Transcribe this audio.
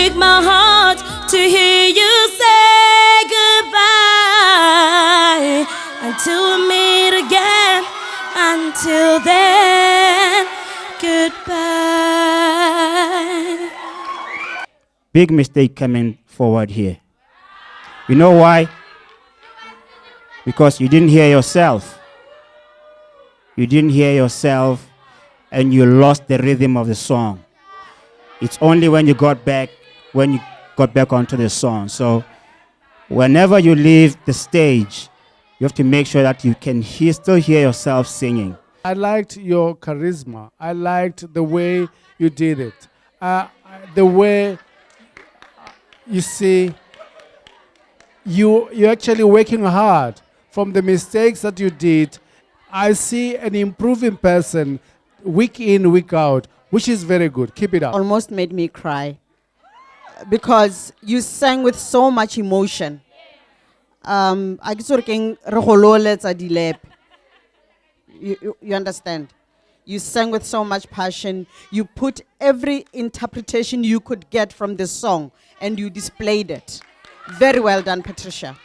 break my heart to hear you say goodbye. Until we meet again, until then, goodbye. Big mistake coming forward here. You know why? Because you didn't hear yourself. You didn't hear yourself and you lost the rhythm of the song. It's only when you got back onto the song. So whenever you leave the stage, you have to make sure that you can still hear yourself singing. I liked your charisma. I liked the way you did it. The way you see, you're actually working hard from the mistakes that you did. I see an improving person week in, week out, which is very good. Keep it up. Almost made me cry because you sang with so much emotion. You understand? You sang with so much passion. You put every interpretation you could get from the song and you displayed it. Very well done, Patricia.